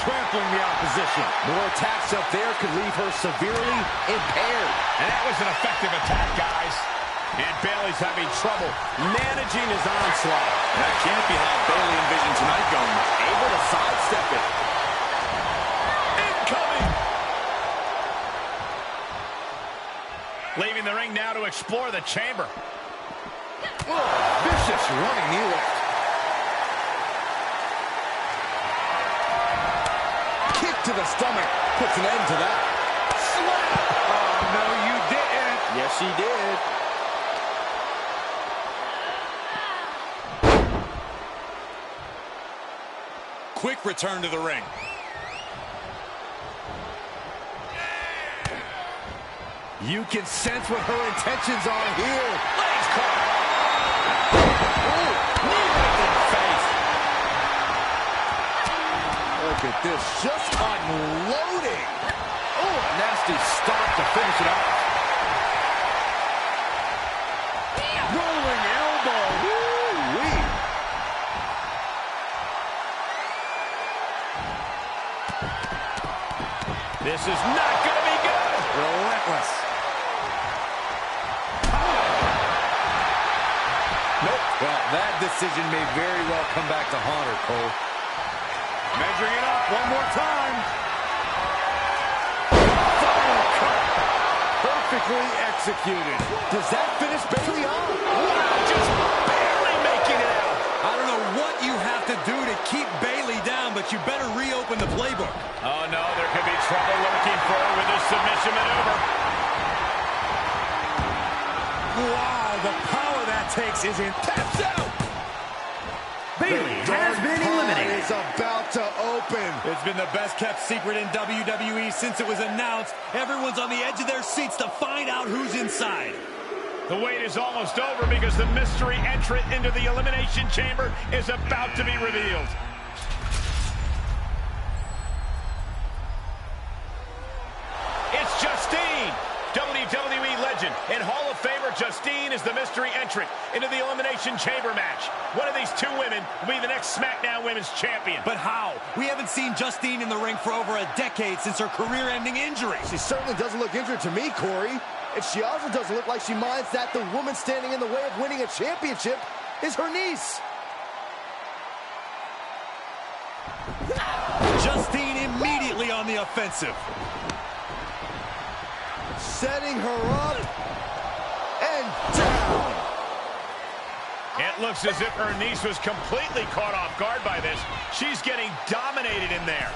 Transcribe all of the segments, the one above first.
trampling the opposition. More attacks up there could leave her severely impaired. And that was an effective attack, guys. And Bayley's having trouble managing his onslaught. That can't be how Bayley envisioned tonight going. Able to sidestep it. Incoming! Leaving the ring now to explore the chamber. Oh, vicious running knee lift. Kick to the stomach. Puts an end to that. Slap! Oh, no, you didn't. Yes, she did. Quick return to the ring. You can sense what her intentions are here. Legs caught. Oh, knee right in the face. Look at this, just unloading. Oh, a nasty stop to finish it off. Rolling elbow. Woo-wee. This is not going to be good. Relentless. Nope. Well, that decision may very well come back to haunt her, Cole. Measuring it up one more time. Final cut. Perfectly executed. Does that finish Bayley off? Wow, just barely making it out. I don't know what you have to do to keep Bayley down, but you better reopen the playbook. Oh, no, there could be trouble lurking for her with this submission maneuver. Wow, the power that takes is in. Taps out. Bayley has been eliminated. Is about to open. It's been the best kept secret in WWE since it was announced. Everyone's on the edge of their seats to find out who's inside. The wait is almost over because the mystery entrant into the Elimination Chamber is about to be revealed. It's Justine, WWE legend and Hall of Famer Justine is the mystery entrant into the Elimination Chamber match. One of these two women will be the next SmackDown Women's Champion. But how? We haven't seen Justine in the ring for over a decade since her career-ending injury. She certainly doesn't look injured to me, Corey. And she also doesn't look like she minds that the woman standing in the way of winning a championship is her niece. Justine immediately on the offensive. Setting her up and down. It looks as if her niece was completely caught off guard by this. She's getting dominated in there.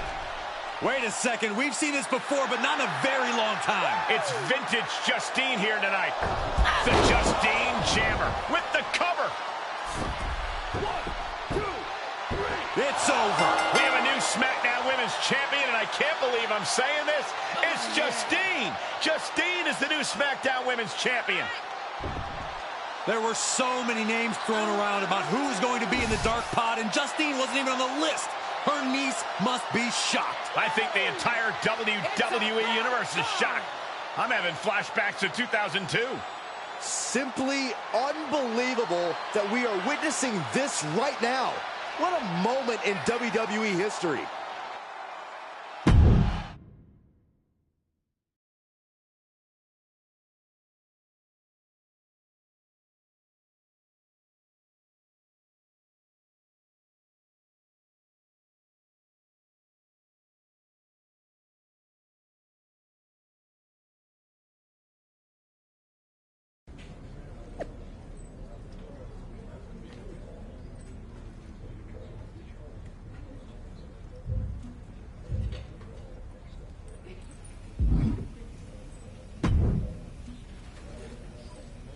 Wait a second, we've seen this before, but not in a very long time. It's vintage Justine here tonight. The Justine Jammer with the cover. 1, 2, 3. It's over. We have a new SmackDown Women's Champion, and I can't believe I'm saying this. It's Justine. Justine is the new SmackDown Women's Champion. There were so many names thrown around about who was going to be in the dark pod, and Justine wasn't even on the list. Her niece must be shocked. I think the entire WWE Universe is shocked. I'm having flashbacks to 2002. Simply unbelievable that we are witnessing this right now. What a moment in WWE history.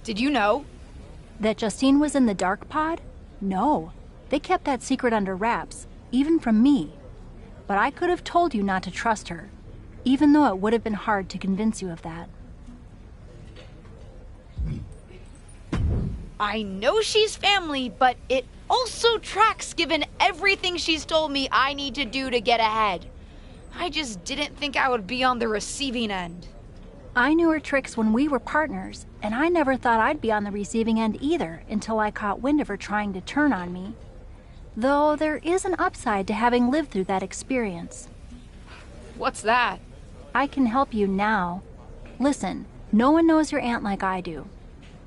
Did you know? That Justine was in the dark pod? No. They kept that secret under wraps, even from me. But I could have told you not to trust her, even though it would have been hard to convince you of that. I know she's family, but it also tracks given everything she's told me I need to do to get ahead. I just didn't think I would be on the receiving end. I knew her tricks when we were partners, and I never thought I'd be on the receiving end either until I caught wind of her trying to turn on me. Though there is an upside to having lived through that experience. What's that? I can help you now. Listen, no one knows your aunt like I do.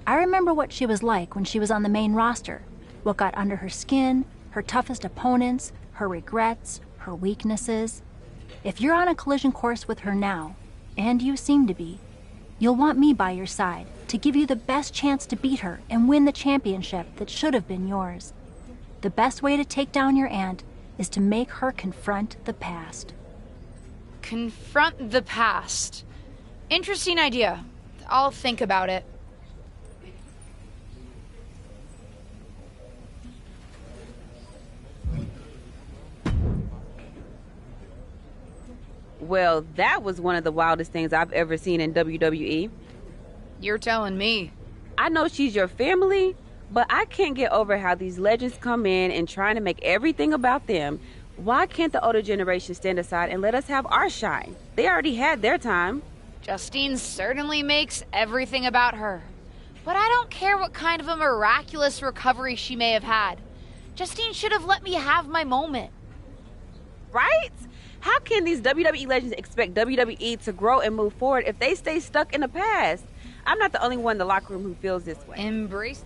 I remember what she was like when she was on the main roster, what got under her skin, her toughest opponents, her regrets, her weaknesses. If you're on a collision course with her now, and you seem to be, you'll want me by your side to give you the best chance to beat her and win the championship that should have been yours. The best way to take down your aunt is to make her confront the past. Confront the past. Interesting idea. I'll think about it. Well, that was one of the wildest things I've ever seen in WWE. You're telling me. I know she's your family, but I can't get over how these legends come in and trying to make everything about them. Why can't the older generation stand aside and let us have our shine? They already had their time. Justine certainly makes everything about her. But I don't care what kind of a miraculous recovery she may have had. Justine should have let me have my moment. Right? How can these WWE legends expect WWE to grow and move forward if they stay stuck in the past? I'm not the only one in the locker room who feels this way. Embrace.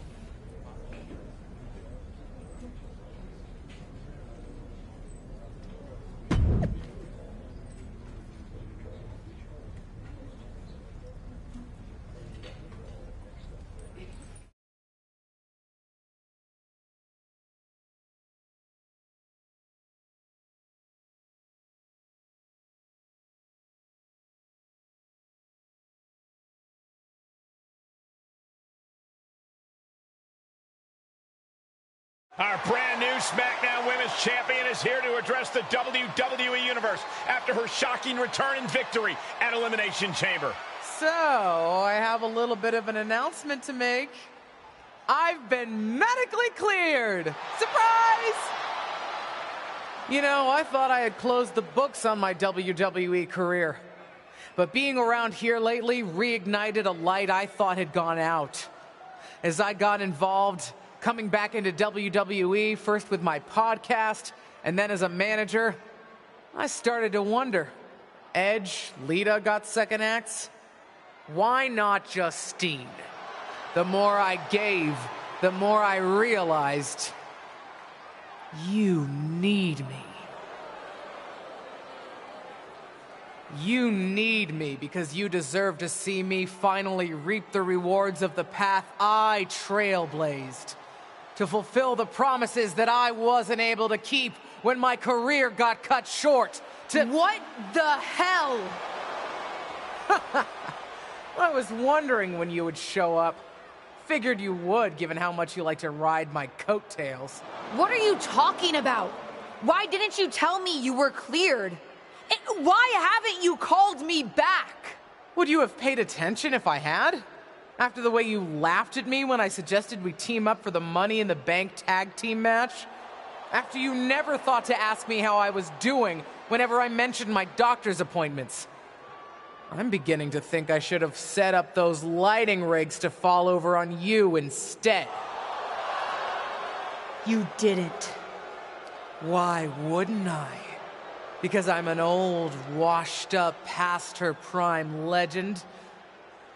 Our brand new SmackDown Women's Champion is here to address the WWE Universe after her shocking return and victory at Elimination Chamber. So, I have a little bit of an announcement to make. I've been medically cleared! Surprise! You know, I thought I had closed the books on my WWE career. But being around here lately reignited a light I thought had gone out. As I got involved, coming back into WWE, first with my podcast, and then as a manager, I started to wonder. Edge, Lita got second acts. Why not Justine? The more I gave, the more I realized, you need me. You need me because you deserve to see me finally reap the rewards of the path I trailblazed. To fulfill the promises that I wasn't able to keep when my career got cut short. What the hell? I was wondering when you would show up. Figured you would, given how much you like to ride my coattails. What are you talking about? Why didn't you tell me you were cleared? And why haven't you called me back? Would you have paid attention if I had? After the way you laughed at me when I suggested we team up for the Money in the Bank tag team match? After you never thought to ask me how I was doing whenever I mentioned my doctor's appointments? I'm beginning to think I should have set up those lighting rigs to fall over on you instead. You didn't. Why wouldn't I? Because I'm an old, washed-up, past-her-prime legend?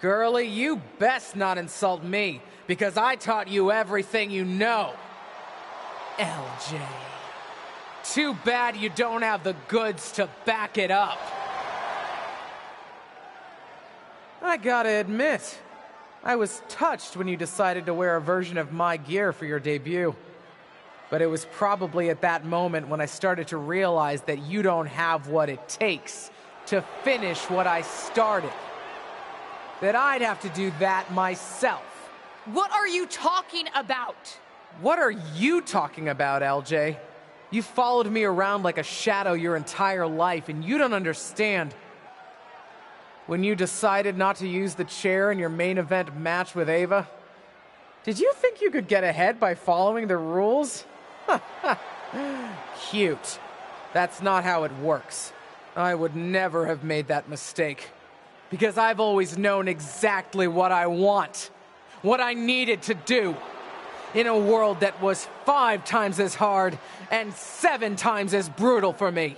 Girlie, you best not insult me, because I taught you everything you know. LJ. Too bad you don't have the goods to back it up. I gotta admit, I was touched when you decided to wear a version of my gear for your debut. But it was probably at that moment when I started to realize that you don't have what it takes to finish what I started. That I'd have to do that myself. What are you talking about? What are you talking about, LJ? You followed me around like a shadow your entire life, and you don't understand. When you decided not to use the chair in your main event match with Ava, did you think you could get ahead by following the rules? Cute. That's not how it works. I would never have made that mistake. Because I've always known exactly what I want. What I needed to do. In a world that was 5 times as hard and 7 times as brutal for me.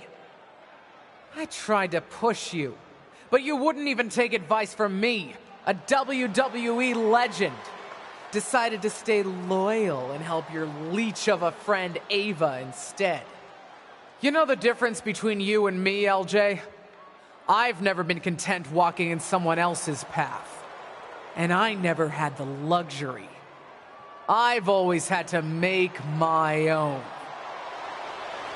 I tried to push you, but you wouldn't even take advice from me, a WWE legend. Decided to stay loyal and help your leech of a friend Ava instead. You know the difference between you and me, LJ? I've never been content walking in someone else's path. And I never had the luxury. I've always had to make my own.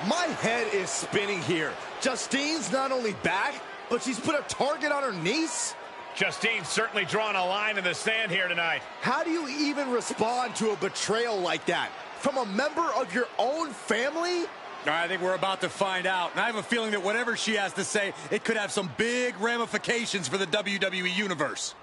My head is spinning here. Justine's not only back, but she's put a target on her niece? Justine's certainly drawn a line in the sand here tonight. How do you even respond to a betrayal like that? From a member of your own family? I think we're about to find out. And I have a feeling that whatever she has to say, it could have some big ramifications for the WWE Universe.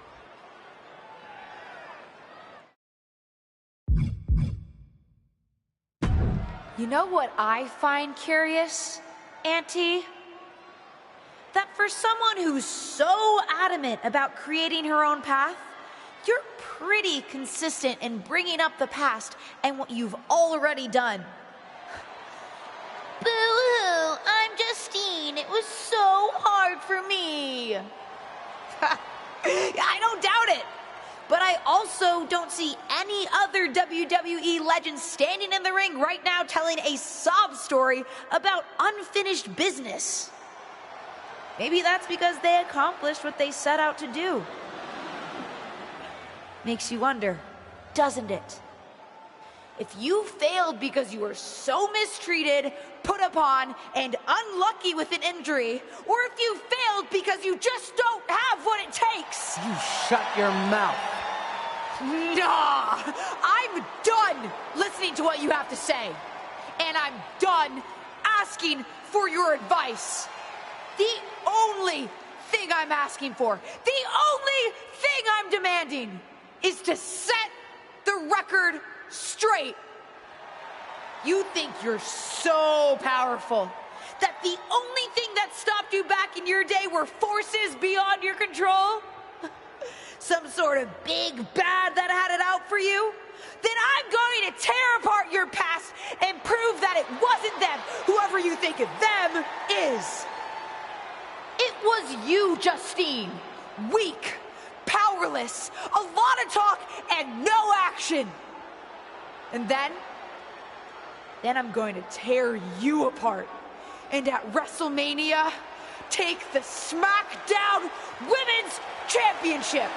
You know what I find curious, Auntie? That for someone who's so adamant about creating her own path, you're pretty consistent in bringing up the past and what you've already done. Boo-hoo, I'm Justine. It was so hard for me. I don't doubt it. But I also don't see any other WWE legends standing in the ring right now telling a sob story about unfinished business. Maybe that's because they accomplished what they set out to do. Makes you wonder, doesn't it? If you failed because you were so mistreated, put upon, and unlucky with an injury, or if you failed because you just don't have what it takes. You shut your mouth. Nah, I'm done listening to what you have to say. And I'm done asking for your advice. The only thing I'm asking for, the only thing I'm demanding is to set the record straight. You think you're so powerful that the only thing that stopped you back in your day were forces beyond your control? Some sort of big bad that had it out for you? Then I'm going to tear apart your past and prove that it wasn't them, whoever you think them is. It was you, Justine. Weak, powerless, a lot of talk and no action. And then I'm going to tear you apart. And at WrestleMania, take the SmackDown Women's Championship.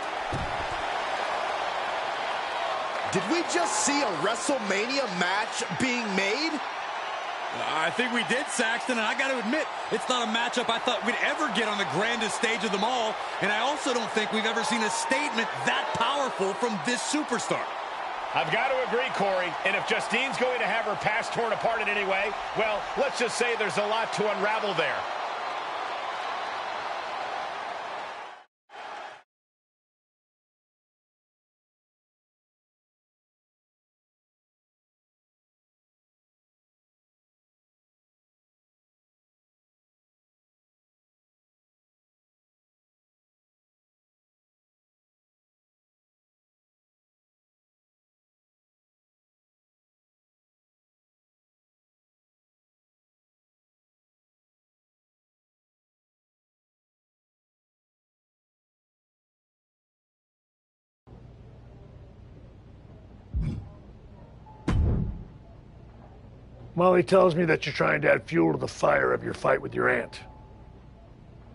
Did we just see a WrestleMania match being made? I think we did, Saxton, and I got to admit, it's not a matchup I thought we'd ever get on the grandest stage of them all, and I also don't think we've ever seen a statement that powerful from this superstar. I've got to agree, Corey, and if Justine's going to have her past torn apart in any way, well, let's just say there's a lot to unravel there. Molly tells me that you're trying to add fuel to the fire of your fight with your aunt.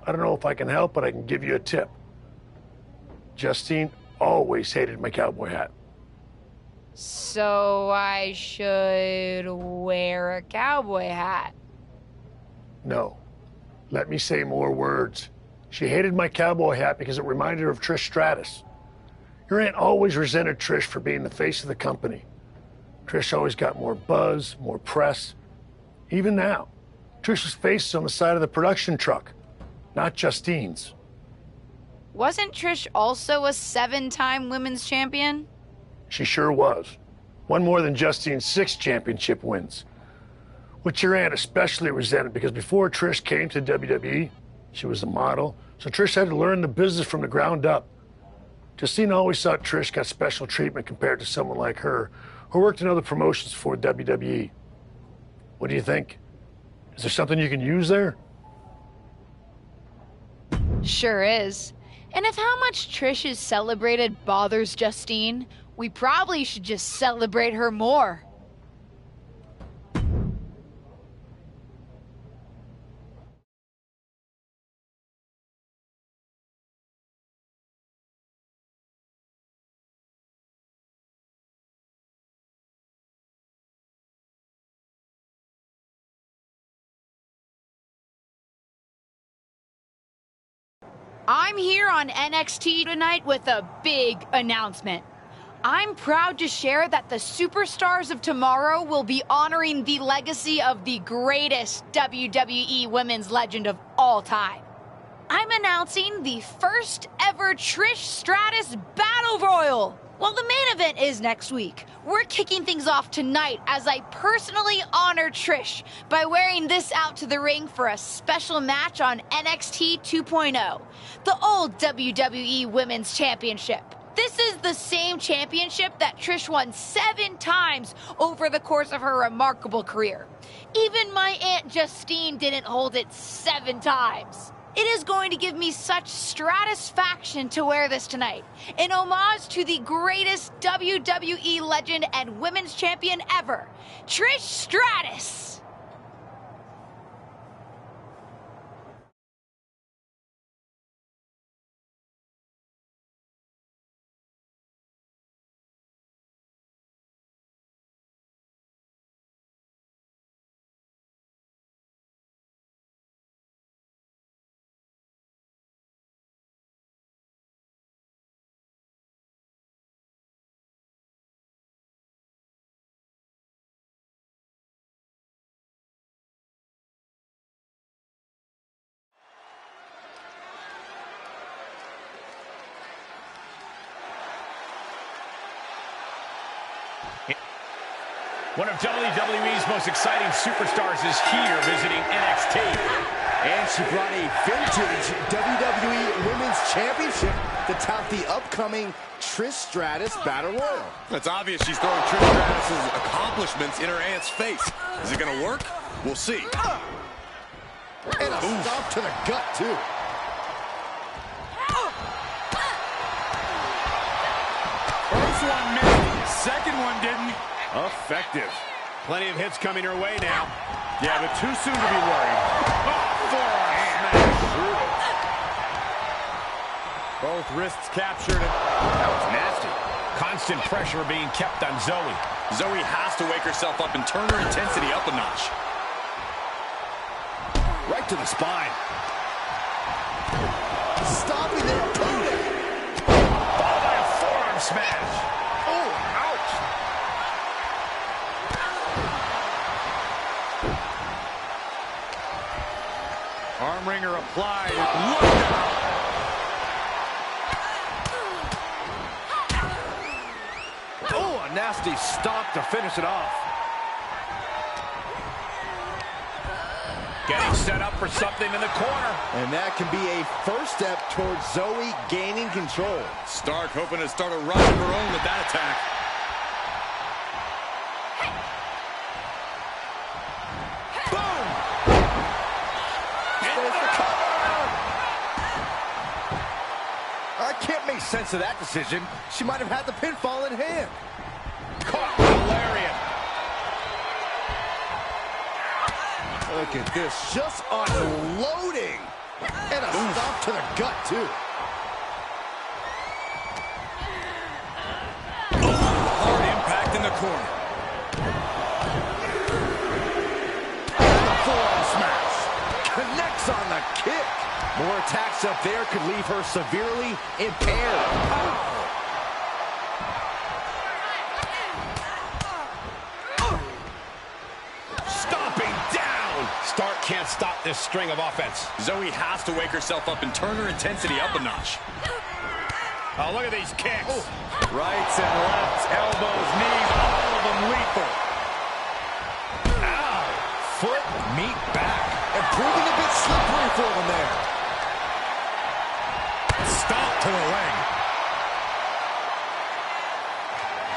I don't know if I can help, but I can give you a tip. Justine always hated my cowboy hat. So I should wear a cowboy hat? No. Let me say more words. She hated my cowboy hat because it reminded her of Trish Stratus. Your aunt always resented Trish for being the face of the company. Trish always got more buzz, more press. Even now, Trish's face is on the side of the production truck, not Justine's. Wasn't Trish also a 7-time women's champion? She sure was. One more than Justine's 6 championship wins. Which your aunt especially resented because before Trish came to WWE, she was a model, so Trish had to learn the business from the ground up. Justine always thought Trish got special treatment compared to someone like her, who worked in other promotions for WWE. What do you think? Is there something you can use there? Sure is. And if how much Trish is celebrated bothers Justine, we probably should just celebrate her more. I'm here on NXT tonight with a big announcement. I'm proud to share that the superstars of tomorrow will be honoring the legacy of the greatest WWE women's legend of all time. I'm announcing the first ever Trish Stratus Battle Royal. Well, the main event is next week. We're kicking things off tonight as I personally honor Trish by wearing this out to the ring for a special match on NXT 2.0, the old WWE Women's Championship. This is the same championship that Trish won 7 times over the course of her remarkable career. Even my Aunt Justine didn't hold it 7 times. It is going to give me such stratisfaction to wear this tonight, in homage to the greatest WWE legend and women's champion ever, Trish Stratus. One of WWE's most exciting superstars is here visiting NXT. And she brought a vintage WWE Women's Championship to tout the upcoming Trish Stratus Battle Royal. It's obvious she's throwing Trish Stratus' accomplishments in her aunt's face. Is it going to work? We'll see. And a stomp to the gut, too. First one missed, second one didn't. Effective. Plenty of hits coming her way now. Yeah, but too soon to be worried. Oh, forearm smash. Both wrists captured. That was nasty. Constant pressure being kept on Zoe. Zoe has to wake herself up and turn her intensity up a notch. Right to the spine. Stopping their opponent. Followed by a forearm smash. Oh, ouch. Arm wringer applied. Look out. Oh, a nasty stomp to finish it off. Getting set up for something in the corner. And that can be a first step towards Zoe gaining control. Stark hoping to start a run of her own with that attack. Can't make sense of that decision. She might have had the pinfall in hand. Caught with a lariat. Look at this, just unloading. And a stomp to the gut, too. Hard impact in the corner. And the forearm smash. Connects on the kick. More attacks up there could leave her severely impaired. Stomping down. Stark can't stop this string of offense. Zoe has to wake herself up and turn her intensity up a notch. Oh, look at these kicks. Rights and lefts, elbows, knees, all of them lethal. Ow. Foot, meet back. And proving a bit slippery for them there. Stop to the leg.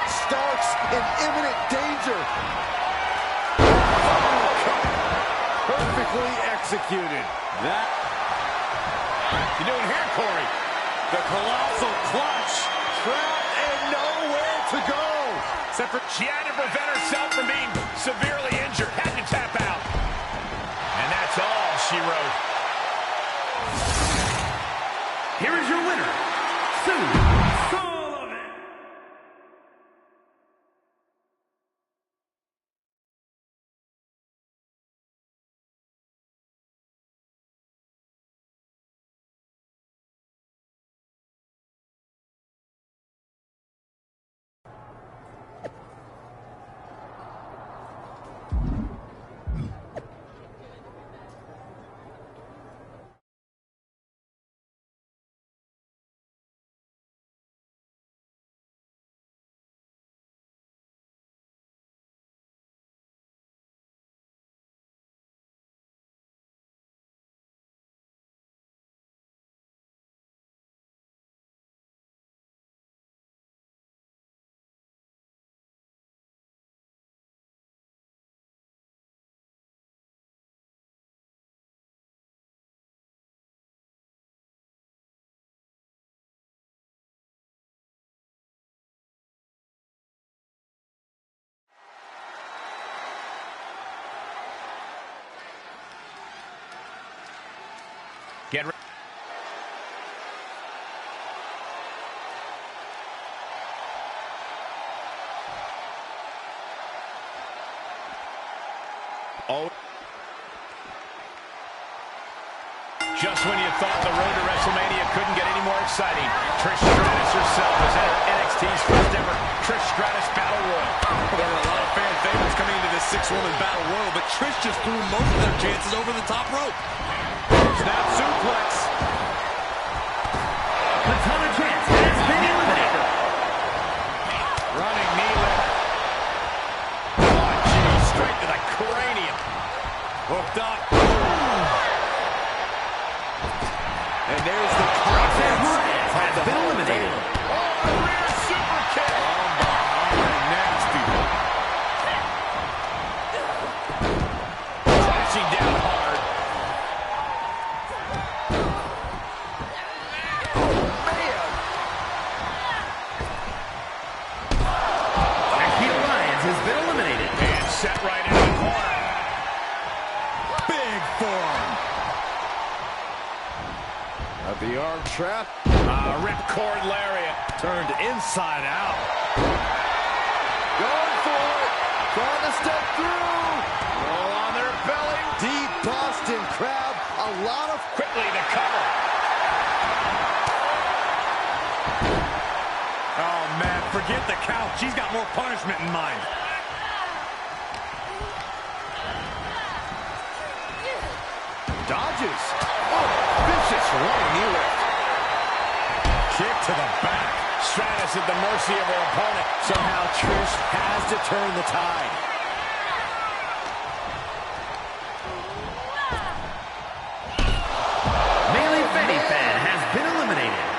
Stark's in imminent danger. Perfectly executed. That. You do The colossal clutch. Trapped and nowhere to go. Except for she had to prevent herself from being severely injured. Had to tap out. And that's all she wrote. Here is your winner, Sue Sullivan. Get ready. Oh. Just when you thought the road to WrestleMania couldn't get any more exciting, Trish Stratus herself has entered NXT's first ever Trish Stratus Battle Royal. There were a lot of fan favorites coming into this 6-woman Battle Royal, but Trish just threw most of their chances over the top rope. Snap suplex. Katana Chance has been eliminated. Running knee lift. Oh, gee, straight to the cranium. Hooked up. And there's the Roxanne Perez has been eliminated. Oh, a rear super kick. Nasty. Crashing down hard. Nikita Lyons has been eliminated. And set right into the corner. Big forearm. At the arm trap. Ripcord lariat. Turned inside out. Going for it. Trying to step through. Roll on their belly. Deep Boston Crab. A lot of... Quickly the cover. Oh, man, forget the count. She's got more punishment in mind. Dodges. Oh, vicious running knee lift. Kick to the back. Stratus at the mercy of her opponent. Somehow Trish has to turn the tide. Bailey Fan has been eliminated.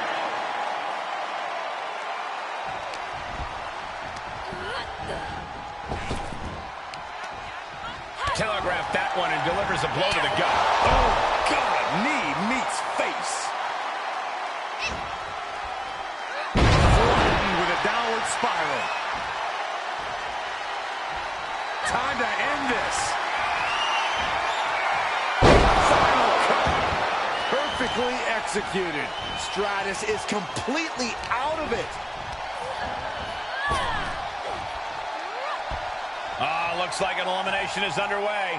Telegraphed that one and delivers a blow to the gut. Oh, God. Knee meets face. Flattened with a downward spiral. Time to end this. Final cut. Perfectly executed. Stratus is completely out of it. Looks like an elimination is underway.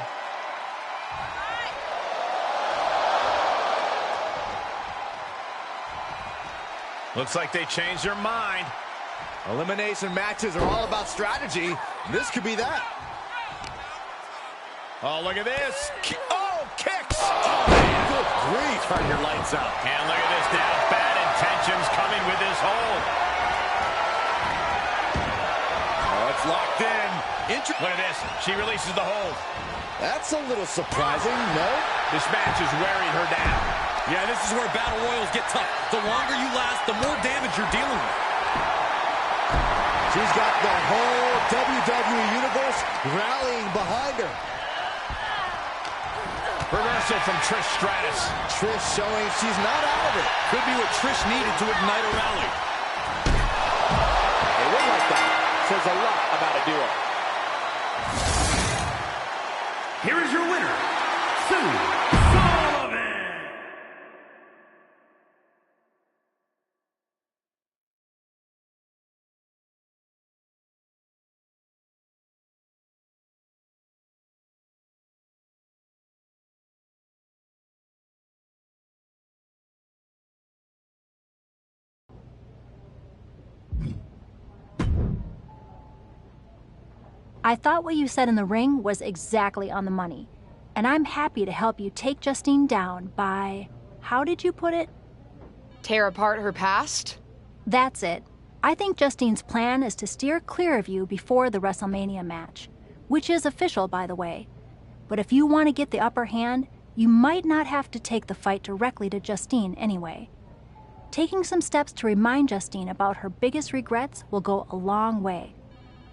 Looks like they changed their mind. Elimination matches are all about strategy. This could be that. Oh, look at this. Oh, kicks. Oh, man. Good grief. Turn your lights out. And look at this now. Bad intentions coming with this hold. Oh, it's locked in. Look at this. She releases the hold. That's a little surprising, no? This match is wearing her down. Yeah, this is where battle royals get tough. The longer you last, the more damage you're dealing with. She's got the whole WWE Universe rallying behind her. Reversal from Trish Stratus. Trish showing she's not out of it. Could be what Trish needed to ignite a rally. A win like that says a lot about a duo. Here is your winner, Sue Sullivan. I thought what you said in the ring was exactly on the money, and I'm happy to help you take Justine down by, how did you put it? Tear apart her past? That's it. I think Justine's plan is to steer clear of you before the WrestleMania match, which is official, by the way. But if you want to get the upper hand, you might not have to take the fight directly to Justine anyway. Taking some steps to remind Justine about her biggest regrets will go a long way.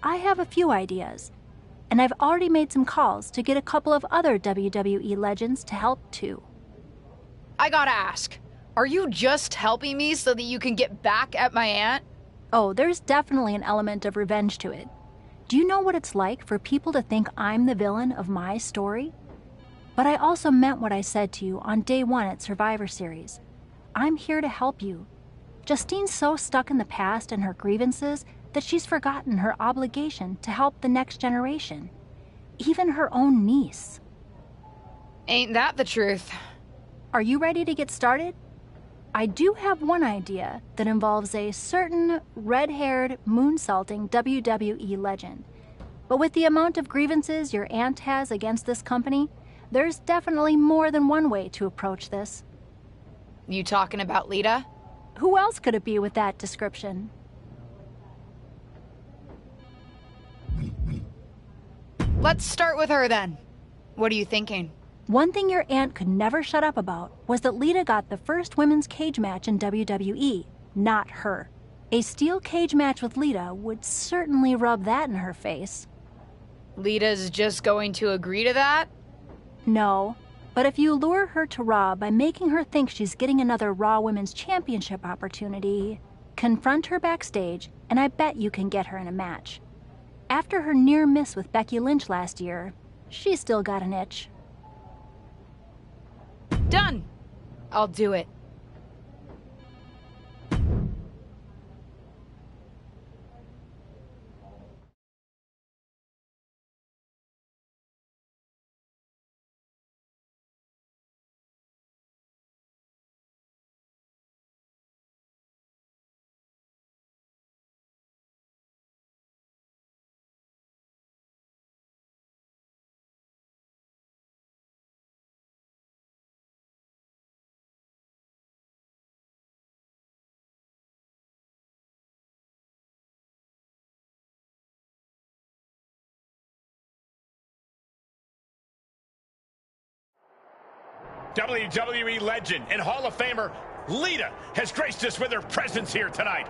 I have a few ideas, and I've already made some calls to get a couple of other WWE legends to help too. I gotta ask, are you just helping me so that you can get back at my aunt? Oh, there's definitely an element of revenge to it. Do you know what it's like for people to think I'm the villain of my story? But I also meant what I said to you on day 1 at Survivor Series. I'm here to help you. Justine's so stuck in the past and her grievances that she's forgotten her obligation to help the next generation. Even her own niece. Ain't that the truth? Are you ready to get started? I do have one idea that involves a certain red-haired, moonsaulting WWE legend. But with the amount of grievances your aunt has against this company, there's definitely more than one way to approach this. You talking about Lita? Who else could it be with that description? Let's start with her then. What are you thinking? One thing your aunt could never shut up about was that Lita got the first women's cage match in WWE, not her. A steel cage match with Lita would certainly rub that in her face. Lita's just going to agree to that? No, but if you lure her to Raw by making her think she's getting another Raw Women's Championship opportunity, confront her backstage, and I bet you can get her in a match. After her near miss with Becky Lynch last year, she's still got an itch. Done! I'll do it. WWE legend and Hall of Famer Lita has graced us with her presence here tonight.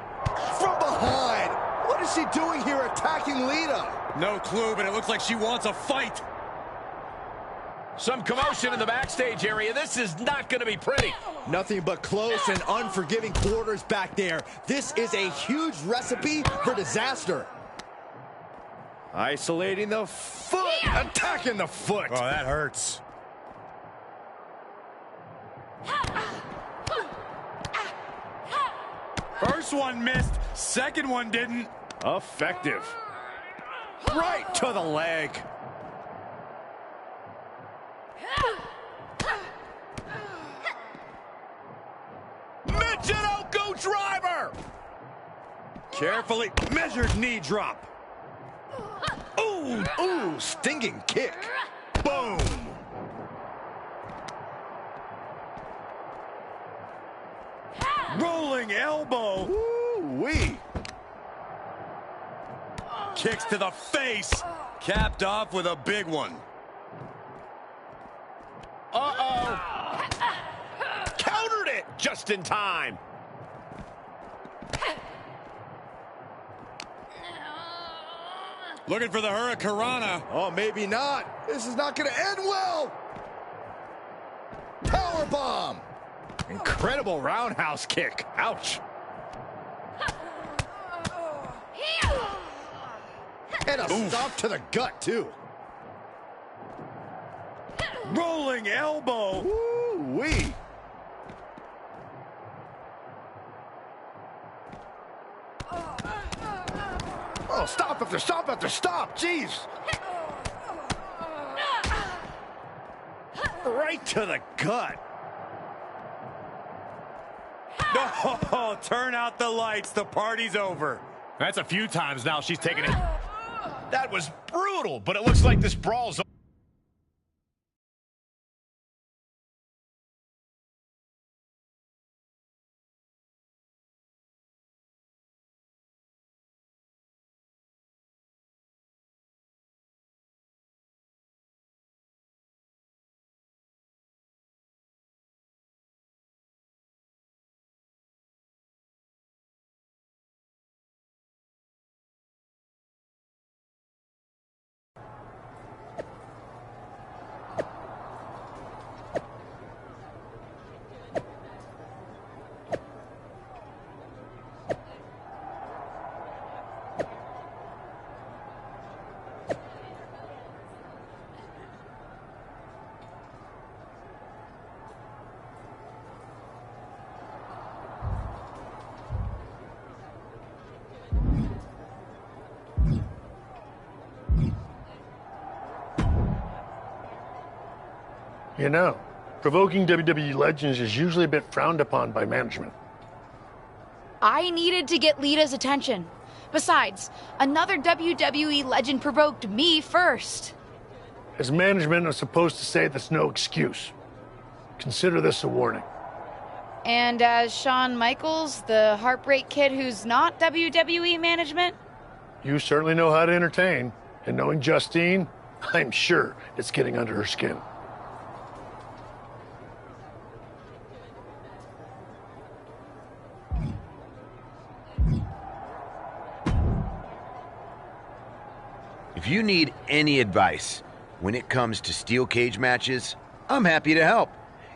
From behind. What is she doing here attacking Lita? No clue, but it looks like she wants a fight. Some commotion in the backstage area. This is not going to be pretty. Nothing but close and unforgiving quarters back there. This is a huge recipe for disaster. Isolating the foot, attacking the foot. Oh, that hurts. First one missed, second one didn't. Effective. Right to the leg. Michinoku driver. Carefully measured knee drop. Ooh, ooh, stinging kick. Boom. Rolling elbow. Woo-wee. Kicks to the face. Capped off with a big one. Uh-oh. Countered it just in time. Looking for the Hurricanrana. Oh, maybe not. This is not going to end well. power bomb. Incredible roundhouse kick. Ouch. And a stomp to the gut, too. Rolling elbow. Woo-wee. Oh, stop after stop after stop. Jeez. Right to the gut. Oh, turn out the lights. The party's over. That's a few times now she's taken it. That was brutal, but it looks like this brawl's over. You know, provoking WWE legends is usually a bit frowned upon by management. I needed to get Lita's attention. Besides, another WWE legend provoked me first. As management, I'm supposed to say that's no excuse. Consider this a warning. And as Shawn Michaels, the Heartbreak Kid who's not WWE management? You certainly know how to entertain, and knowing Justine, I'm sure it's getting under her skin. If you need any advice when it comes to steel cage matches, I'm happy to help.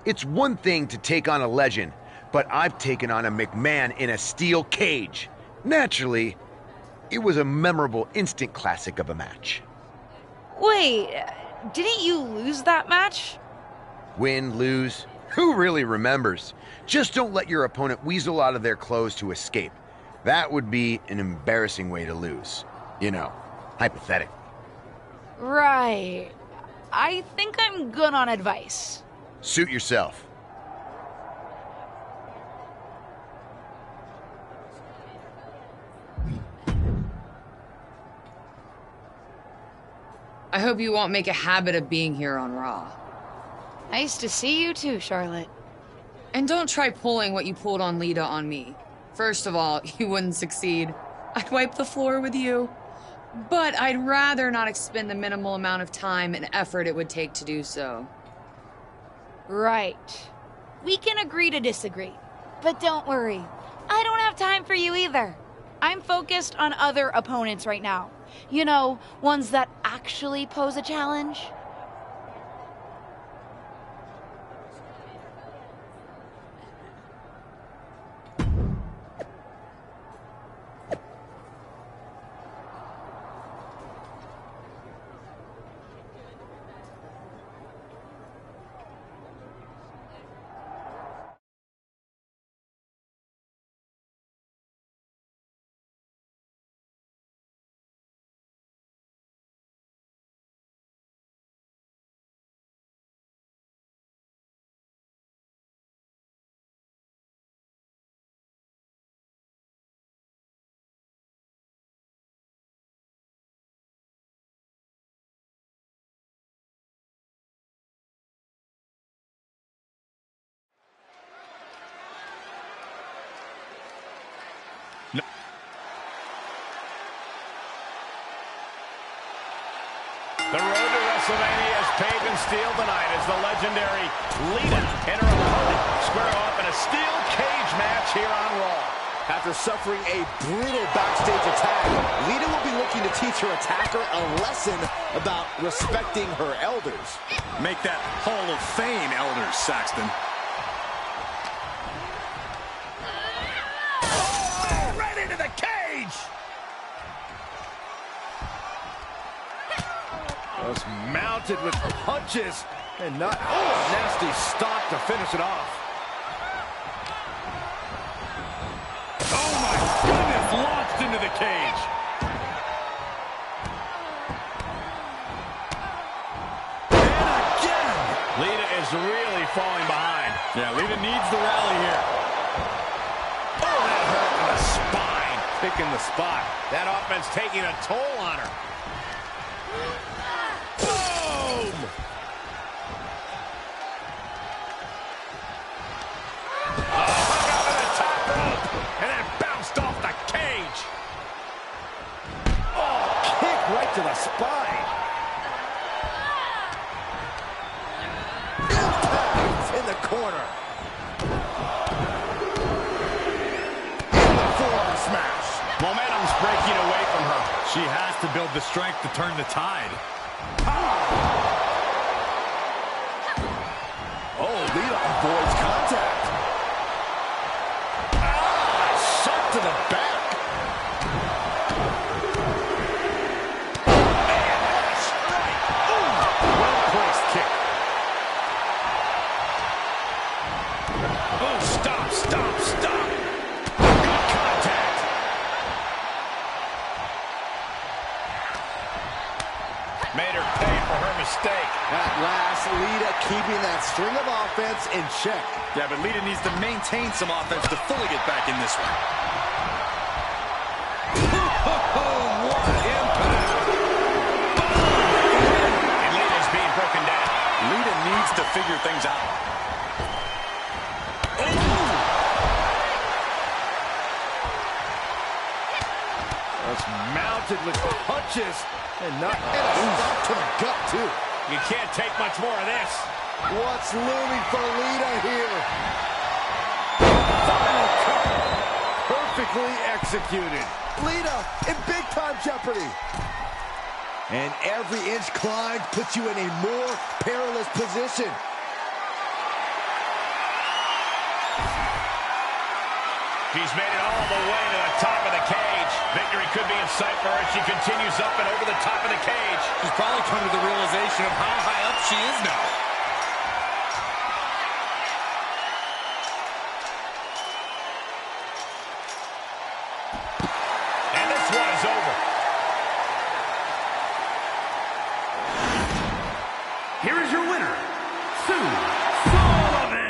It's one thing to take on a legend, but I've taken on a McMahon in a steel cage. Naturally, it was a memorable instant classic of a match. Wait, didn't you lose that match? Win, lose, who really remembers? Just don't let your opponent weasel out of their clothes to escape. That would be an embarrassing way to lose. You know, hypothetically. Right. I think I'm good on advice. Suit yourself. I hope you won't make a habit of being here on Raw. Nice to see you too, Charlotte. And don't try pulling what you pulled on Lita on me. First of all, you wouldn't succeed. I'd wipe the floor with you. But I'd rather not expend the minimal amount of time and effort it would take to do so. Right. We can agree to disagree. But don't worry, I don't have time for you either. I'm focused on other opponents right now. You know, ones that actually pose a challenge. The road to WrestleMania is paved in steel tonight as the legendary Lita and her opponent square off in a steel cage match here on Raw. After suffering a brutal backstage attack, Lita will be looking to teach her attacker a lesson about respecting her elders. Make that Hall of Fame elders, Saxton. Oh, right into the cage! Just mounted with punches and not... Oh, a nasty stop to finish it off. Launched into the cage. And again. Lita is really falling behind. Yeah, Lita needs the rally here. Oh, that hurt in the spine. Picking the spot. That offense taking a toll on her. Boom! Hung up in the top rope. And then bounced off the cage. Oh, kick right to the spine. Impact in the corner. And the forearm smash. Momentum's breaking away from her. She has to build the strength to turn the tide. Oh, Lita avoids contact. Shot to the back. Man, what a strike. Ooh, well-placed kick. Oh, stop, stop, stop. Good contact. Made her pay for her mistake. At last, Lita keeping that string of offense in check. Yeah, but Lita needs to maintain some offense to fully get back in this one. What impact. And Lita's being broken down. Lita needs to figure things out. That's mounted with punches and not and a stop to the gut, too. You can't take much more of this. What's looming for Lita here? Final cover. Perfectly executed. Lita in big-time jeopardy. And every inch climbed puts you in a more perilous position. She's made it all the way to the top of the cage. Victory could be in sight for her as she continues up and over the top of the cage. She's probably come to the realization of how high up she is now. And this one is over. Here is your winner, Sue Sullivan.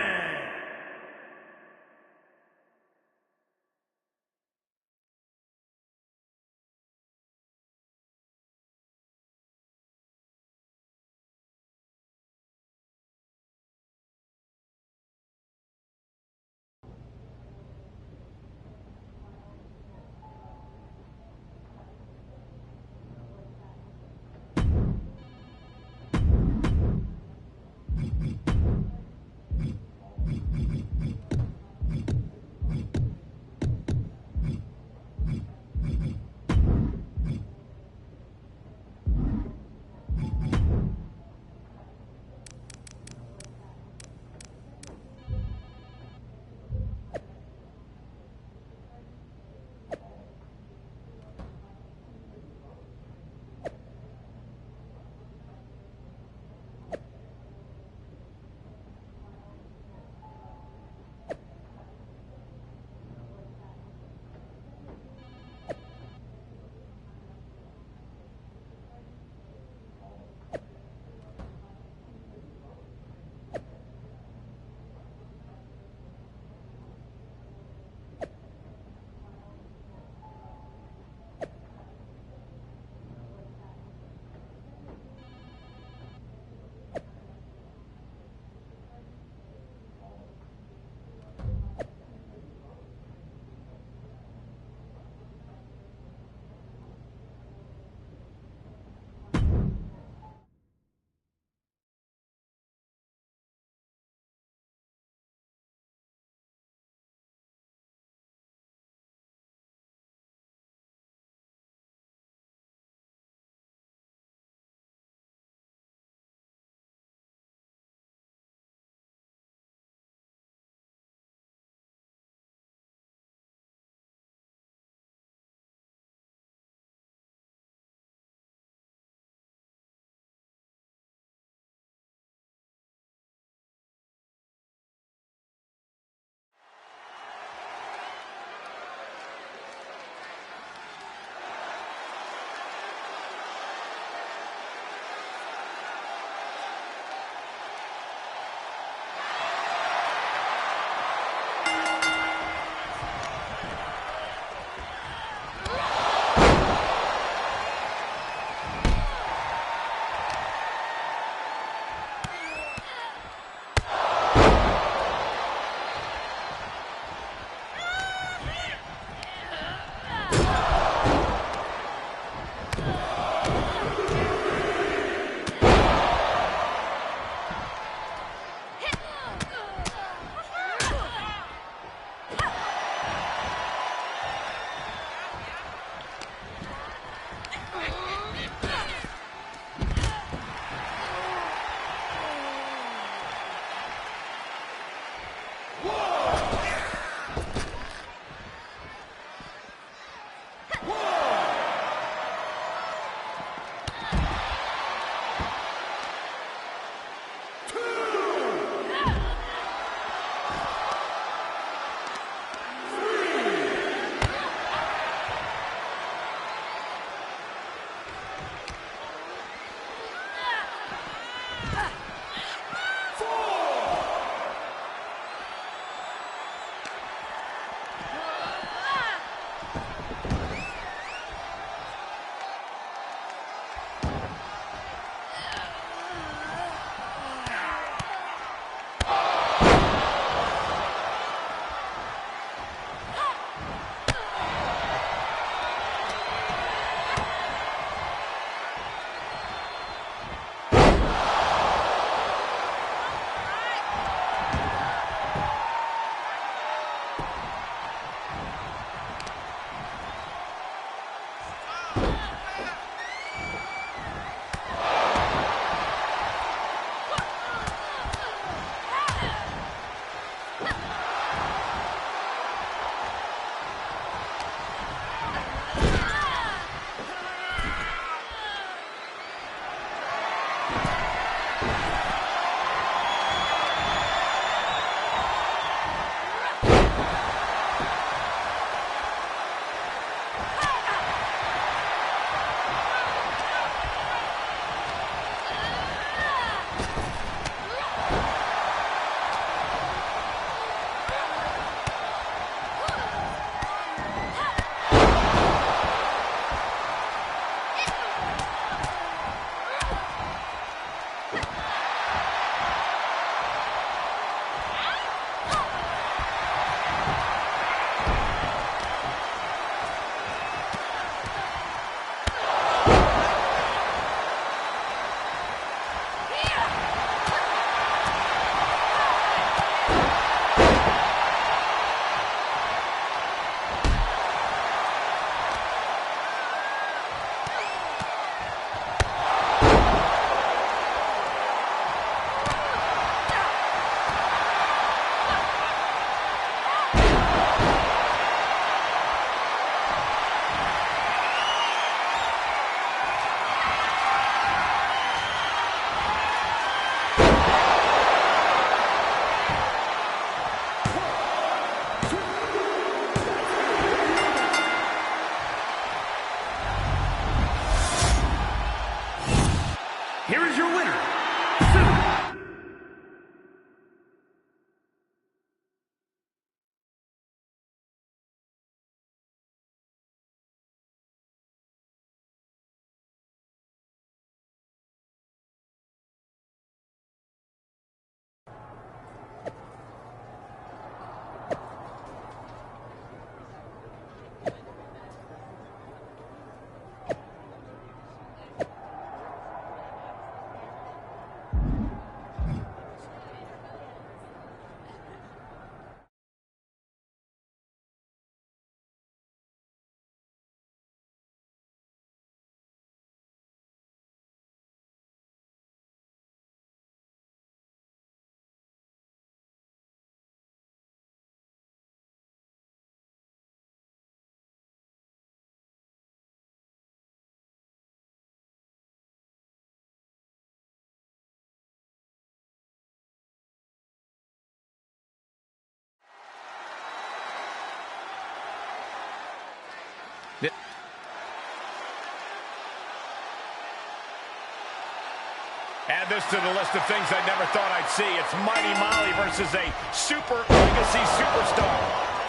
Add this to the list of things I never thought I'd see. It's Mighty Molly versus a super legacy superstar.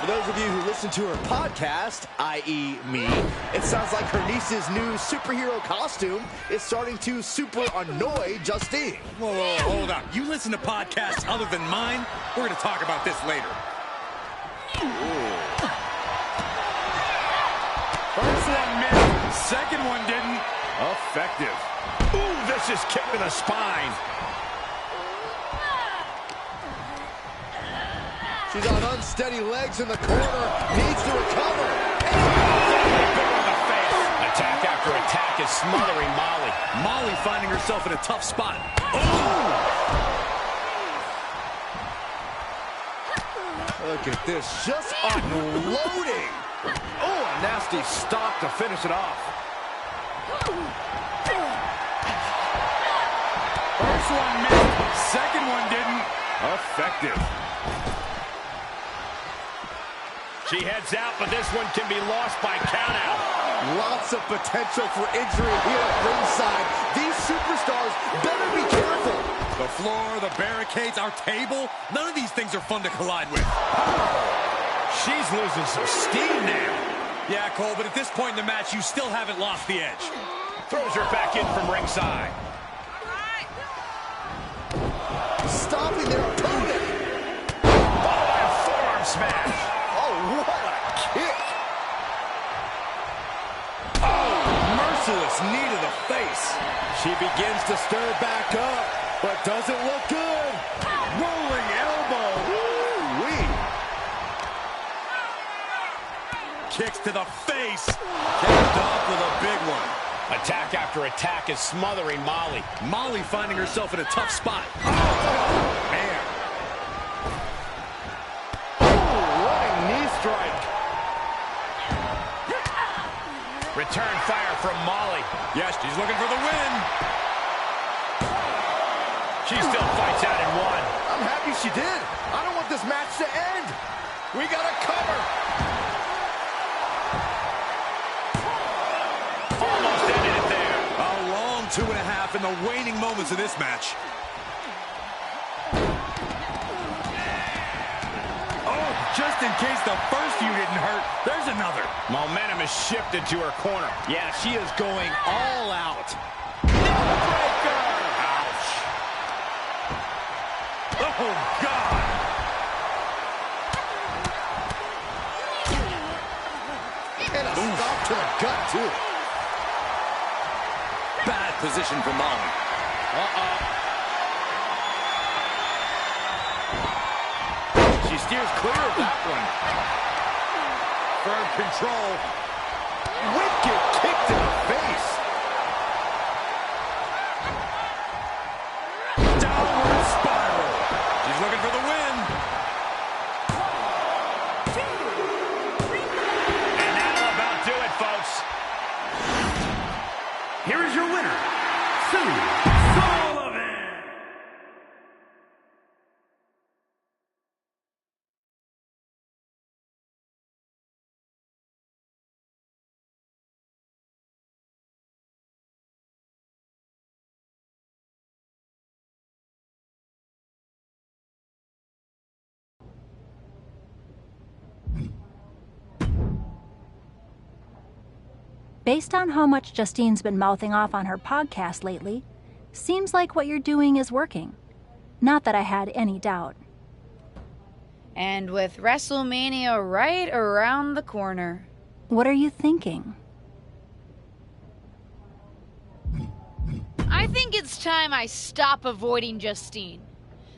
For those of you who listen to her podcast, i.e. me, it sounds like her niece's new superhero costume is starting to super annoy Justine. Whoa, hold on. You listen to podcasts other than mine? We're going to talk about this later. First one missed. Second one didn't. Effective. Ooh, vicious kick to the spine. She's on unsteady legs in the corner. Needs to recover. Attack after attack is smothering Molly. Molly finding herself in a tough spot. Oh! Look at this, just unloading. Oh, a nasty stop to finish it off. First one missed. Second effective. She heads out, but this one can be lost by countout. Lots of potential for injury here at ringside. These superstars better be careful. The floor, the barricades, our table, none of these things are fun to collide with. She's losing some steam now. Yeah, Cole, but at this point in the match, you still haven't lost the edge. Throws her back in from ringside. Stopping their opponent. Followed by a forearm smash. Oh, what a kick. Oh, merciless knee to the face. She begins to stir back up, but doesn't look good. Rolling elbow. Woo-wee. Kicks to the face. Capped off with a big one. Attack after attack is smothering Molly. Molly finding herself in a tough spot. Oh, man. Running knee strike. Return fire from Molly. Yes, she's looking for the win. She still fights out in one. I'm happy she did. I don't want this match to end. We got to cover. Almost ended it there. A long 2.5 in the waning moments of this match. Oh, just in case the first few didn't hurt, there's another. Momentum is shifted to her corner. Yeah, she is going all out. Breaker. Ouch. Oh, God. And a stop to the gut, too. Bad position for Molly. She steers clear of that one. Firm control. Wicked kick to the face. Downward spiral. She's looking for the win. And that'll about do it, folks. Here is your winner, Sue Sullivan. Based on how much Justine's been mouthing off on her podcast lately, seems like what you're doing is working. Not that I had any doubt. And with WrestleMania right around the corner. What are you thinking? I think it's time I stop avoiding Justine.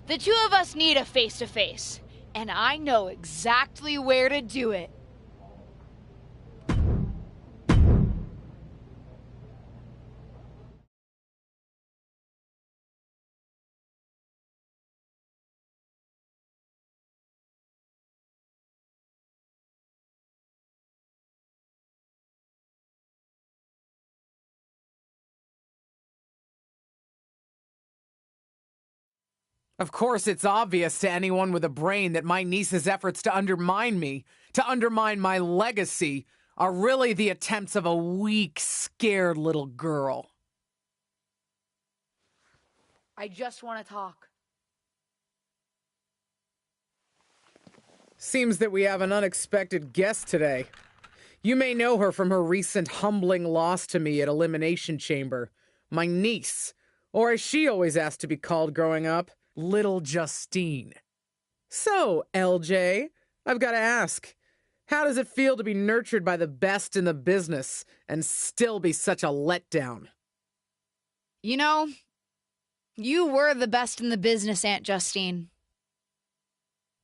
The two of us need a face-to-face, and I know exactly where to do it. Of course, it's obvious to anyone with a brain that my niece's efforts to undermine me, to undermine my legacy, are really the attempts of a weak, scared little girl. I just want to talk. Seems that we have an unexpected guest today. You may know her from her recent humbling loss to me at Elimination Chamber. My niece, or as she always asked to be called growing up, Little Justine. So, LJ, I've got to ask, how does it feel to be nurtured by the best in the business and still be such a letdown? You know, you were the best in the business, Aunt Justine.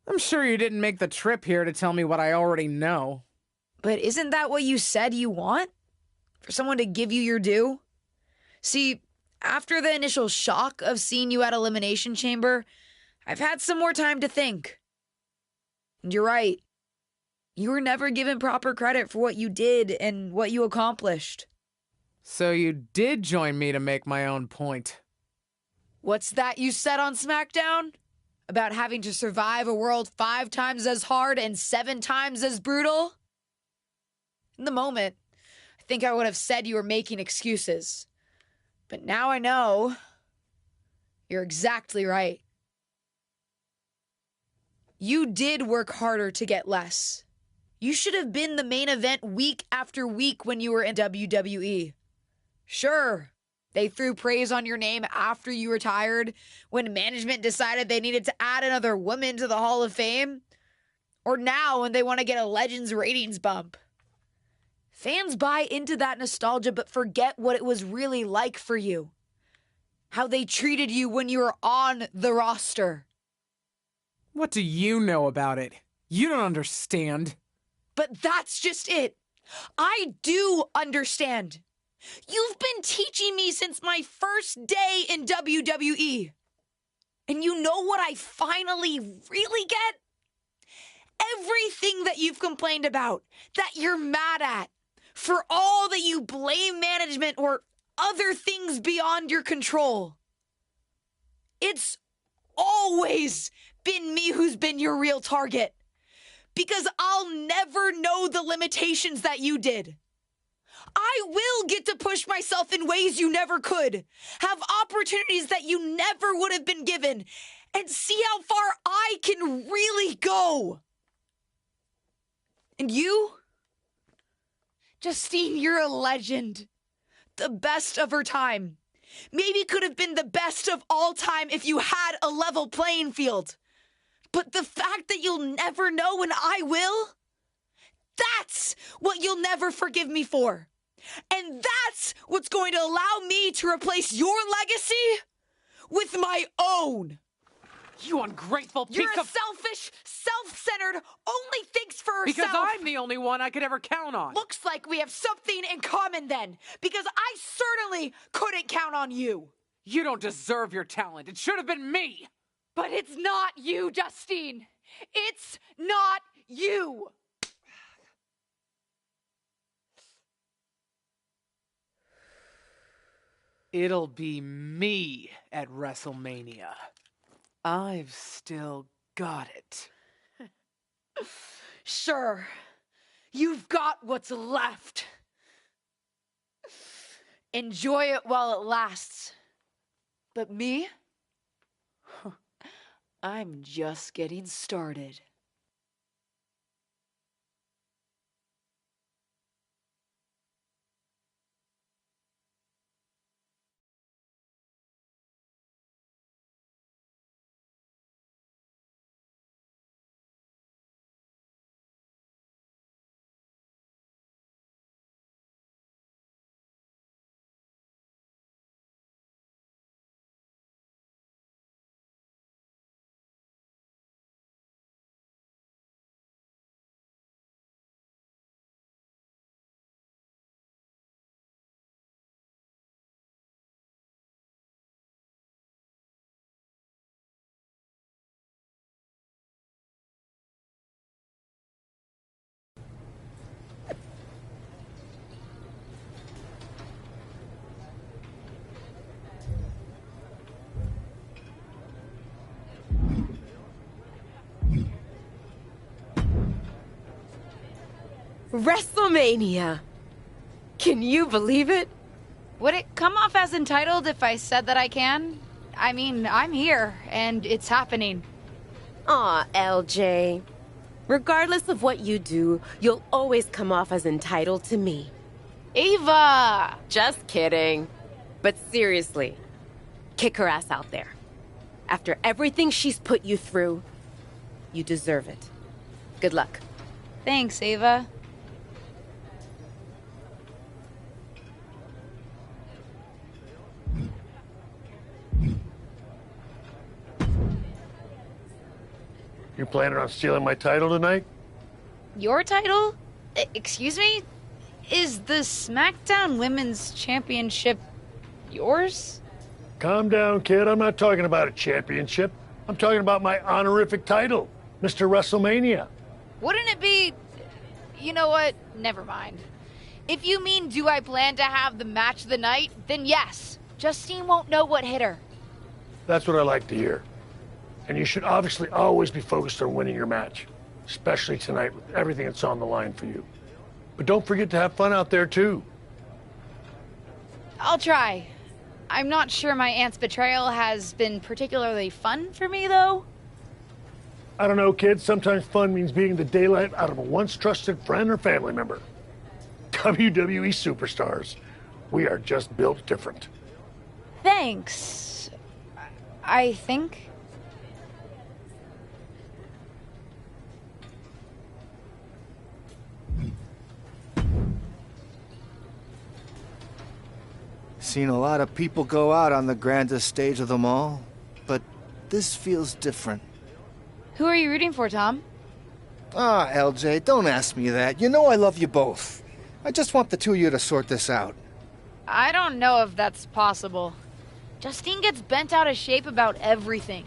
I'm sure you didn't make the trip here to tell me what I already know. But isn't that what you said you want? For someone to give you your due? See, after the initial shock of seeing you at Elimination Chamber, I've had some more time to think. And you're right. You were never given proper credit for what you did and what you accomplished. So you did join me to make my own point. What's that you said on SmackDown? About having to survive a world 5 times as hard and 7 times as brutal? In the moment, I think I would have said you were making excuses. But now I know you're exactly right. You did work harder to get less. You should have been the main event week after week when you were in WWE. Sure, they threw praise on your name after you retired, when management decided they needed to add another woman to the Hall of Fame, or now when they want to get a Legends ratings bump. Fans buy into that nostalgia but forget what it was really like for you. How they treated you when you were on the roster. What do you know about it? You don't understand. But that's just it. I do understand. You've been teaching me since my first day in WWE. And you know what I finally really get? Everything that you've complained about, that you're mad at, for all that you blame management or other things beyond your control. It's always been me who's been your real target. Because I'll never know the limitations that you did. I will get to push myself in ways you never could, have opportunities that you never would have been given, and see how far I can really go. And you? Justine, you're a legend. The best of her time. Maybe could have been the best of all time if you had a level playing field. But the fact that you'll never know and I will, that's what you'll never forgive me for. And that's what's going to allow me to replace your legacy with my own. You ungrateful piece of... You're a selfish, self-centered, only thinks for herself. Because I'm the only one I could ever count on. Looks like we have something in common then, because I certainly couldn't count on you. You don't deserve your talent. It should have been me. But it's not you, Justine. It's not you. It'll be me at WrestleMania. I've still got it. Sure. You've got what's left. Enjoy it while it lasts. But me? I'm just getting started. WrestleMania! Can you believe it? Would it come off as entitled if I said that I can? I mean, I'm here, and it's happening. Aw, LJ. Regardless of what you do, you'll always come off as entitled to me. Ava! Just kidding. But seriously, kick her ass out there. After everything she's put you through, you deserve it. Good luck. Thanks, Ava. You planning on stealing my title tonight? Your title? Excuse me? Is the SmackDown Women's Championship yours? Calm down, kid. I'm not talking about a championship. I'm talking about my honorific title, Mr. WrestleMania. Wouldn't it be... You know what? Never mind. If you mean do I plan to have the match of the night, then yes. Justine won't know what hit her. That's what I like to hear. And you should obviously always be focused on winning your match, especially tonight with everything that's on the line for you. But don't forget to have fun out there, too. I'll try. I'm not sure my aunt's betrayal has been particularly fun for me, though. I don't know, kids. Sometimes fun means beating the daylight out of a once trusted friend or family member. WWE superstars. We are just built different. Thanks. I think. Seen a lot of people go out on the grandest stage of them all, but this feels different. Who are you rooting for, Tom? Ah, LJ, don't ask me that. You know I love you both. I just want the two of you to sort this out. I don't know if that's possible. Justine gets bent out of shape about everything.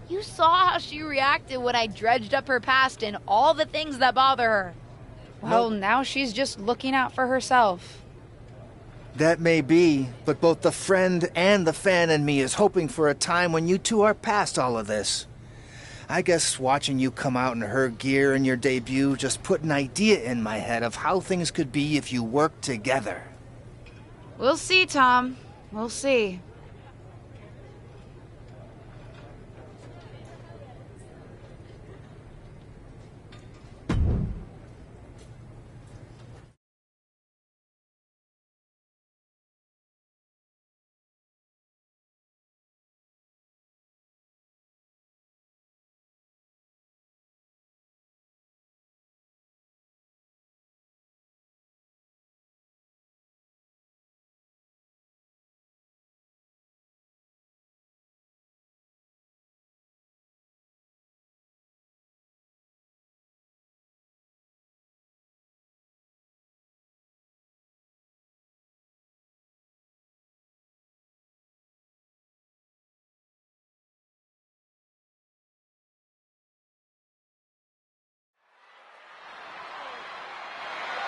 You saw how she reacted when I dredged up her past and all the things that bother her. Well, now she's just looking out for herself. That may be, but both the friend and the fan in me is hoping for a time when you two are past all of this. I guess watching you come out in her gear in your debut just put an idea in my head of how things could be if you worked together. We'll see, Tom. We'll see.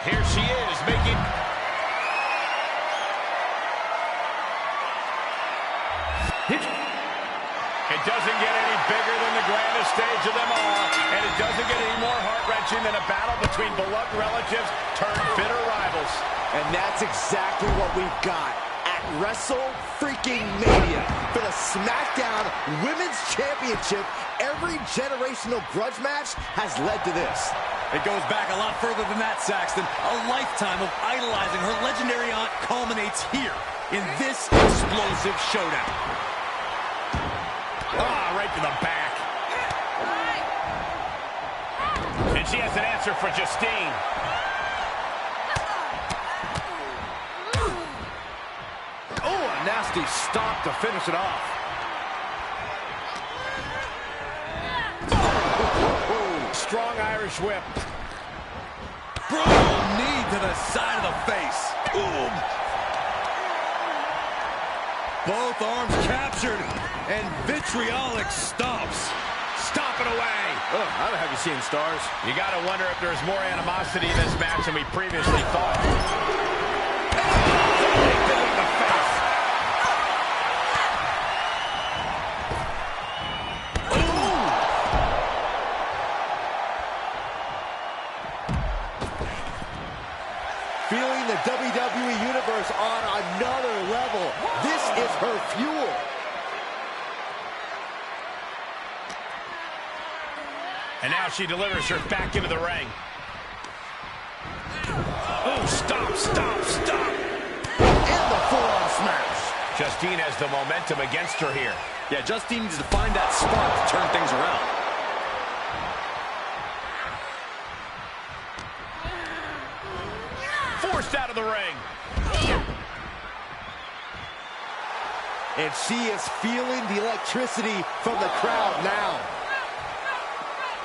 Here she is, making... It doesn't get any bigger than the grandest stage of them all, and it doesn't get any more heart-wrenching than a battle between beloved relatives turned bitter rivals. And that's exactly what we've got at WrestleFreaking-Mania. For the SmackDown Women's Championship, every generational grudge match has led to this. It goes back a lot further than that, Saxton. A lifetime of idolizing her legendary aunt culminates here in this explosive showdown. Ah, right to the back. And she has an answer for Justine. Oh, a nasty stop to finish it off. Strong Irish whip. Brutal knee to the side of the face. Boom. Both arms captured, and vitriolic stomps. Stomping away. Oh, I don't have you seeing stars. You got to wonder if there's more animosity in this match than we previously thought. Feeling the WWE Universe on another level. This is her fuel. And now she delivers her back into the ring. Oh, stop, stop, stop. And the forearm smash. Justine has the momentum against her here. Yeah, Justine needs to find that spark to turn things around. Forced out of the ring. And she is feeling the electricity from the crowd now.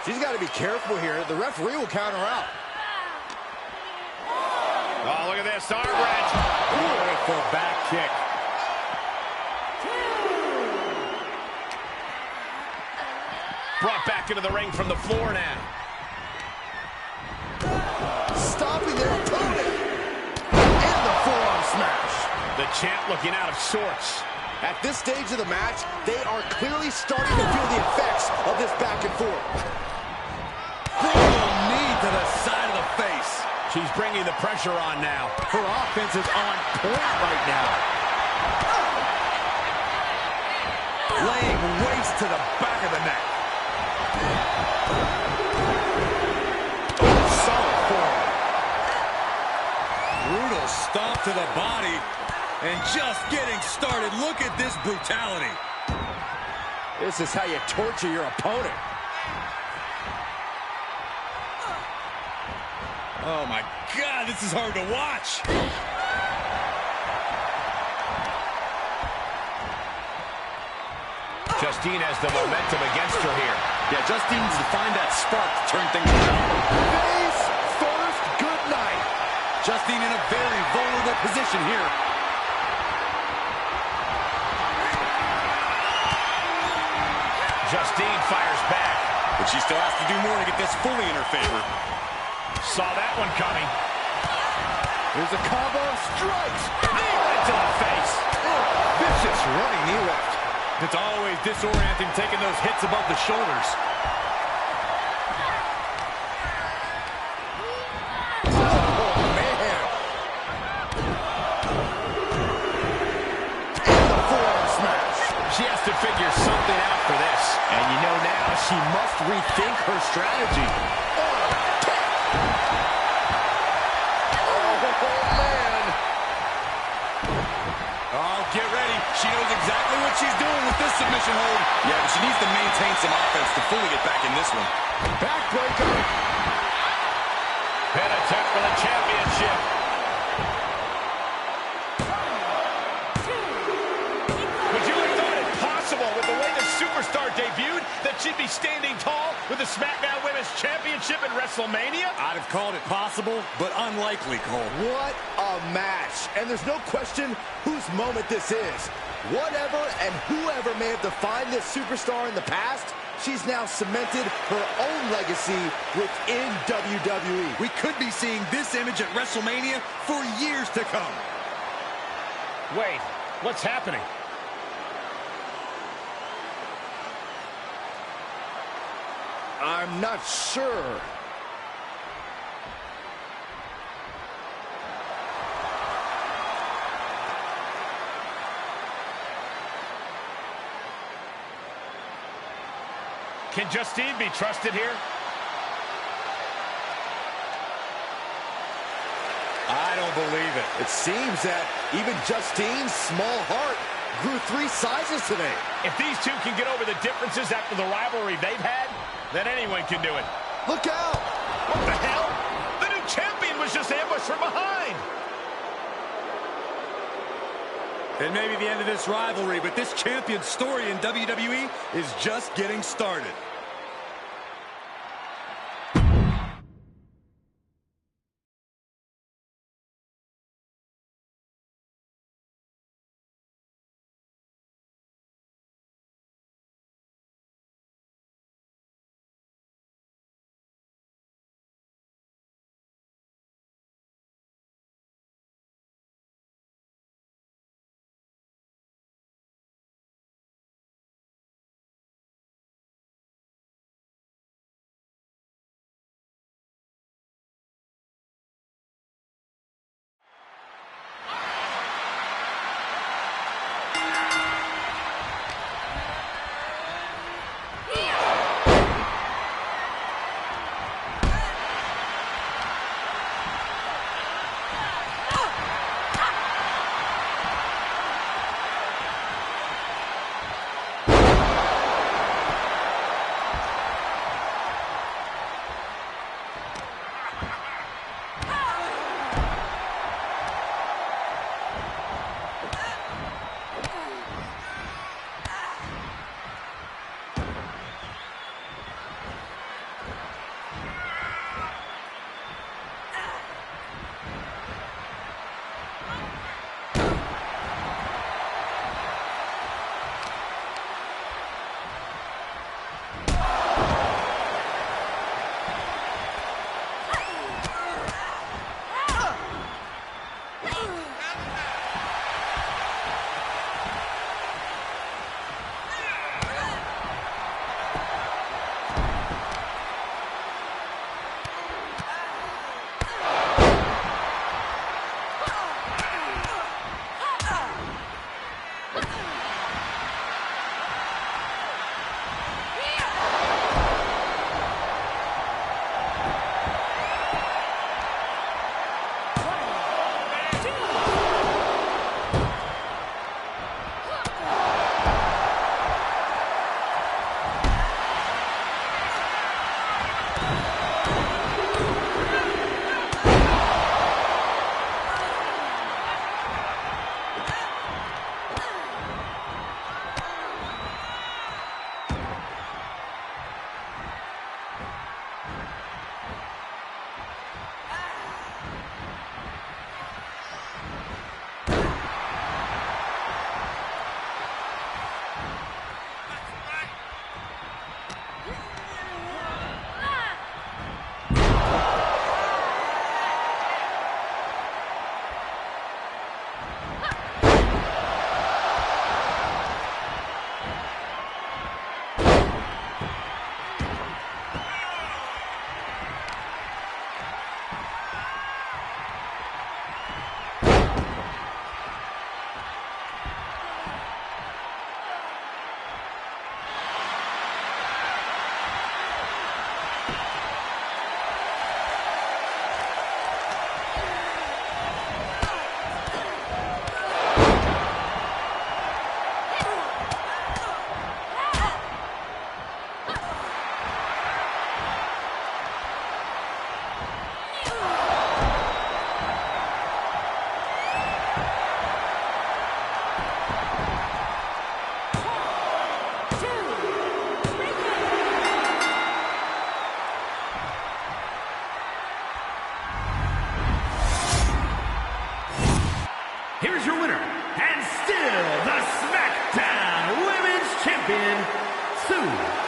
She's got to be careful here. The referee will count her out. Oh, look at this arm wrench. Beautiful back kick. Brought back into the ring from the floor now. Stopping their opponent. And the forearm smash. The champ looking out of sorts. At this stage of the match, they are clearly starting to feel the effects back and forth. Brutal knee to the side of the face. She's bringing the pressure on now. Her offense is on point right now. Laying waste to the back of the neck. Solid form. Brutal stomp to the body. And just getting started. Look at this brutality. This is how you torture your opponent. Oh my God, this is hard to watch. Justine has the momentum against her here. Yeah, Justine needs to find that spark to turn things around. Face first, good night. Justine in a very vulnerable position here. Justine fires back. But she still has to do more to get this fully in her favor. Saw that one coming. Here's a combo, strikes. Knee right to the face. Vicious running knee left. It's always disorienting taking those hits above the shoulders. Oh, man. And the forearm smash. She has to figure something out for this. And you know now she must rethink her strategy. Oh, get ready. She knows exactly what she's doing with this submission hold. Yeah, but she needs to maintain some offense to fully get back in this one. Backbreaker. Pin attempt for the championship. Would you have thought it possible with the way the superstar debuted that she'd be standing tall with the SmackDown Women's Championship in WrestleMania? I'd have called it possible, but unlikely, Cole. What a match. And there's no question whose moment this is. Whatever and whoever may have defined this superstar in the past, she's now cemented her own legacy within WWE. We could be seeing this image at WrestleMania for years to come. Wait, what's happening? I'm not sure. Can Justine be trusted here? I don't believe it. It seems that even Justine's small heart grew 3 sizes today. If these two can get over the differences after the rivalry they've had, then anyone can do it. Look out! What the hell? The new champion was just ambushed from behind. It may be the end of this rivalry, but this champion story in WWE is just getting started. champion, Sue